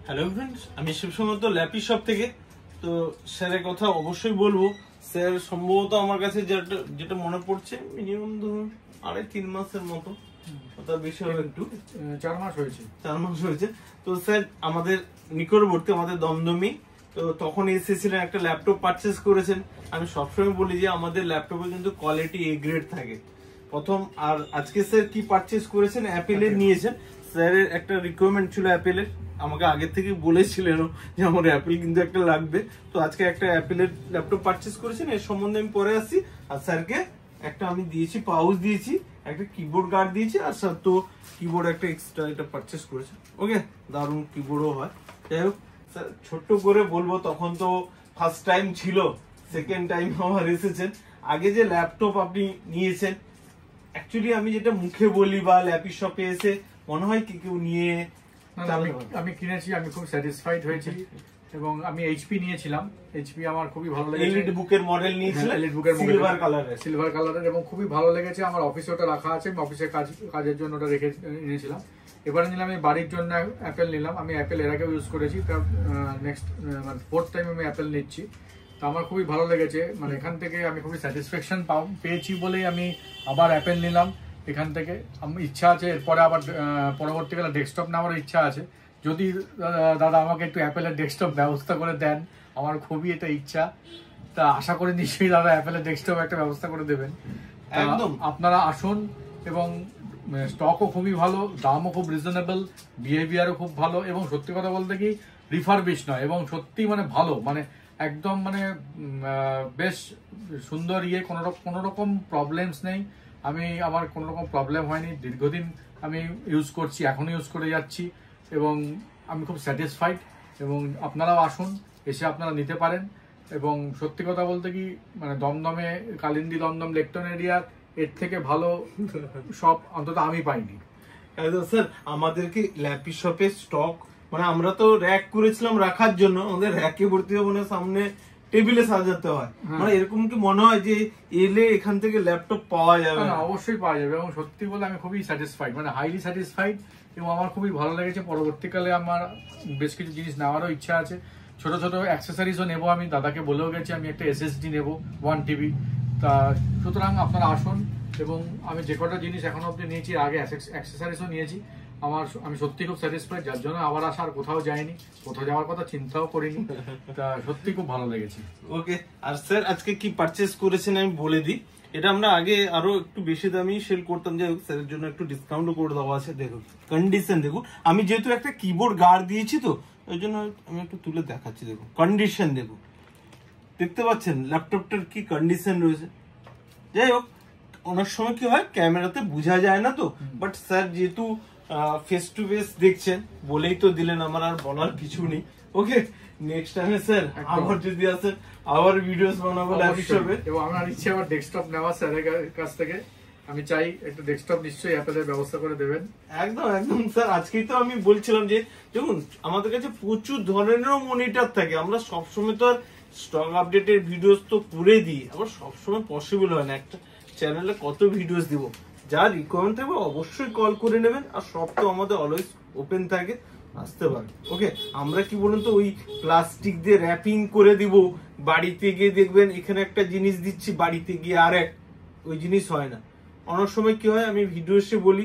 Hello friends, আমি শিবসমন্ত lappy shop থেকে। তো স্যারের কথা অবশ্যই বলবো। স্যার সম্ভবত আমার কাছে যেটা মনে পড়ছে মিনিমাম ধরুন 2.5-3 মাসের মতো, তার বেশি হবে, একটু 4 মাস হয়েছে। তো স্যার আমাদের নিকটবর্তী, আমাদের দমদমি, তো তখন এসেছিলেন, একটা ল্যাপটপ পারচেস করেছেন। আমি সবসময় বলি যে আমাদের ল্যাপটপে কিন্তু কোয়ালিটি এ গ্রেড থাকে প্রথম। আর আজকে স্যার কি পারচেস করেছেন, অ্যাপেলের নিয়েছেন। স্যারের একটা রিকোয়ারমেন্ট ছিল অ্যাপেলের, আমাকে আগে থেকে বলেছিলেন যে আমার অ্যাপেল কিন্তু একটা লাগবে। তো আজকে একটা অ্যাপেলের ল্যাপটপ পারচেস করেছেন, এর সম্বন্ধে আমি পরে আসছি। আর স্যারকে একটা আমি দিয়েছি, পাউচ দিয়েছি, একটা কিবোর্ড গার্ড দিয়েছি, আর স্যার তো কিবোর্ড একটা এক্সট্রা এটা পারচেস করেছে। ওকে, দারুণ কিবোর্ডও হয়। যাই হোক স্যার, ছোট্ট করে বলবো, তখন তো ফার্স্ট টাইম ছিল, সেকেন্ড টাইম আমার এসেছেন। আগে যে ল্যাপটপ আপনি নিয়েছেন, অ্যাকচুয়ালি আমি যেটা মুখে বলি বা ল্যাপি শপে এসে মনে হয় কি কেউ নিয়ে আমি কিনেছি, আমি খুব স্যাটিসফাইড হয়েছি। এবং আমি এইচপি নিয়েছিলাম, এইচপি আমার খুবই ভালো লেগেছে। এলিট বুকের মডেল নিয়েছিলাম, এলিট বুকের সিলভার কালারের, এবং খুবই ভালো লেগেছে। আমার অফিসে ওটা রাখা আছে, আমি অফিসের কাজের জন্য ওটা রেখে নিয়েছিলাম। এবারে নিলাম আমি বাড়ির জন্য অ্যাপেল নিলাম। আমি অ্যাপেল এর আগেও ইউজ করেছি, নেক্সট মানে 4th টাইম আমি অ্যাপেল নিচ্ছি। তো আমার খুবই ভালো লেগেছে, মানে এখান থেকে আমি খুবই স্যাটিসফ্যাকশন পেয়েছি বলেই আমি আবার অ্যাপেল নিলাম এখান থেকে। আমার ইচ্ছা আছে এরপরে আবার পরবর্তীকালে ডেস্কটপ নেওয়ার ইচ্ছা আছে। যদি দাদা আমাকে একটু অ্যাপেলের ডেস্কটপ ব্যবস্থা করে দেন, আমার খুবই এটা ইচ্ছা। তা আশা করি নিশ্চয়ই দাদা অ্যাপেলের ডেস্কটপ একটা ব্যবস্থা করে দেবেন। একদম আপনারা আসুন, এবং স্টকও খুবই ভালো, দামও খুব রিজনেবল, বিহেভিয়ারও খুব ভালো, এবং সত্যি কথা বলতে কি রিফারবিশ নয়, এবং সত্যি মানে ভালো, মানে একদম মানে বেশ সুন্দর কোনো রকম প্রবলেমস নেই। আমার কোনো রকম প্রবলেম হয়নি, দীর্ঘদিন আমি ইউজ করছি, এখনো ইউজ করে যাচ্ছি, এবং আমি খুব স্যাটিসফাইড। এবং আপনারাও আসুন, এসে আপনারা নিতে পারেন। এবং সত্যি কথা বলতে কি মানে দমদমে কালিন্দী দমদম লেকটন এরিয়ার এর থেকে ভালো সব অন্তত আমি পাইনি। স্যার আমাদেরকে ল্যাপি শপে স্টক, মানে আমরা তো র্যাক করেছিলাম রাখার জন্য, আমাদের র্যাকে ভর্তি হবে না, সামনে টেবিলে সাজাতে হয়। মানে এরকম কি মনে হয় যে এলে এখান থেকে ল্যাপটপ পাওয়া যাবে? অবশ্যই পাওয়া যাবে, এবং সত্যি বলে আমি খুবই স্যাটিসফাইড, মানে হাইলি স্যাটিসফাইড, এবং আমার খুবই ভালো লেগেছে। পরবর্তীকালে আমার বেশ কিছু জিনিস নেওয়ারও ইচ্ছা আছে, ছোট ছোট অ্যাক্সেসরিজও নেবো। আমি দাদাকে বলেও গেছি আমি একটা SSD নেবো 1 TB। তা সুতরাং আপনারা আসুন, এবং আমি যে কটা জিনিস এখনো অব্দি নিয়েছি, আগে অ্যাক্সেসরিজও নিয়েছি, আমি সত্যি খুব স্যাটিসফাইড, যার জন্য আবার আসার কোথাও যাইনি, কোথাও যাওয়ার কথা চিন্তাও করিনি। তা সত্যি খুব ভালো লেগেছে। ওকে, আর স্যার আজকে কি পারচেস করেছেন আমি বলে দিই। এটা আমরা আগে আরো একটু বেশি দামি সেল করতাম, যাই হোক স্যারের জন্য একটু ডিসকাউন্টও করে দেওয়া আছে। দেখুন কন্ডিশন দেখুন, আমি যেহেতু একটা কিবোর্ড গার্ড দিয়েছি তো ওই জন্য আমি একটু তুলে দেখাচ্ছি। দেখুন কন্ডিশন, দেখুন দেখতে পাচ্ছেন ল্যাপটপটার কি কন্ডিশন রয়েছে। যাই হোক, অনেক সময় কি হয় ক্যামেরাতে বোঝা যায় না তো, বাট স্যার যেহেতু ফেস টু ফেস দেখছেন বলেই তো দিলেন, আমার আর বলার কিছু নেই। ওকে, নেক্সট টাইমে স্যার আবার যদি আসেন আবার ভিডিওস বানাবো ল্যাপি শপে, এবং আমার ইচ্ছে আবার ডেস্কটপ নেওয়া স্যারের কাছ থেকে। আমি চাই একটা ডেস্কটপ নিশ্চয়ই অ্যাপেলের ব্যবস্থা করে দেবেন। একদম একদম স্যার, আজকেই তো আমি বলছিলাম যে দেখুন আমাদের কাছে প্রচুর ধরনেরও মনিটর থাকে, আমরা সবসময় তো আর স্টক আপডেটের ভিডিওস তো করে দিই, আবার সবসময় পসিবল হয় না, একটা চ্যানেলে কত ভিডিওস দিব। যা রিকোয়ারমেন্ট থাকবে অবশ্যই কল করে নেবেন, আর সব তো আমাদের অলওয়েজ ওপেন থাকে, আসতে পারে। ওকে, আমরা কি বলুন তো ওই প্লাস্টিক দিয়ে র্যাপিং করে দিব, বাড়িতে গিয়ে দেখবেন এখানে একটা জিনিস দিচ্ছি, বাড়িতে গিয়ে আরেক, ওই জিনিস হয় না। অনেক সময় কি হয়, আমি ভিডিও এসে বলি,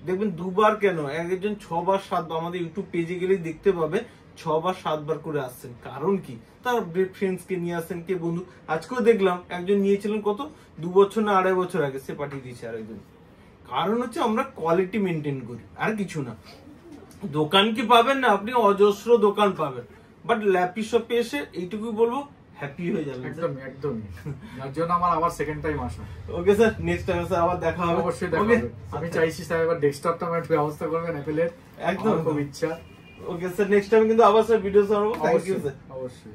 দেখবেন 2 বার কেন একজন 6 বার 7 বার, আমাদের ইউটিউব পেজে গেলেই দেখতে পাবে 6 বার 7 বার করে আসছেন। কারণ কি, তার ফ্রেন্ডস কে নিয়ে আসেন, কে বন্ধু। আজকেও দেখলাম একজন নিয়েছিলেন কত 2 বছর না 2.5 বছর আগে, সে পাঠিয়ে দিয়েছে আরেকজন। কারণ হচ্ছে আমরা কোয়ালিটি মেনটেন করি, আর কিছু না। দোকান কি পাবেন না, আপনি অজস্র দোকান পাবেন, বাট ল্যাপি শপে এসে এইটুকুই বলবো, হ্যাপি হয়ে যাবেন। একদমই একদমই, যার জন্য আমার আবার সেকেন্ড টাইম আসা। Okay sir, next time sir আবার দেখা হবে। অবশ্যই দেখা হবে। আমি চাইছি স্যার এবার ডেস্কটপটা আমার একটু ব্যবস্থা করবেন অ্যাপেলের, একদম খুব ইচ্ছা। ওকে স্যার, নেক্সট টাইম কিন্তু আবার স্যার ভিডিও বানাবো। Thank you sir. অবশ্যই।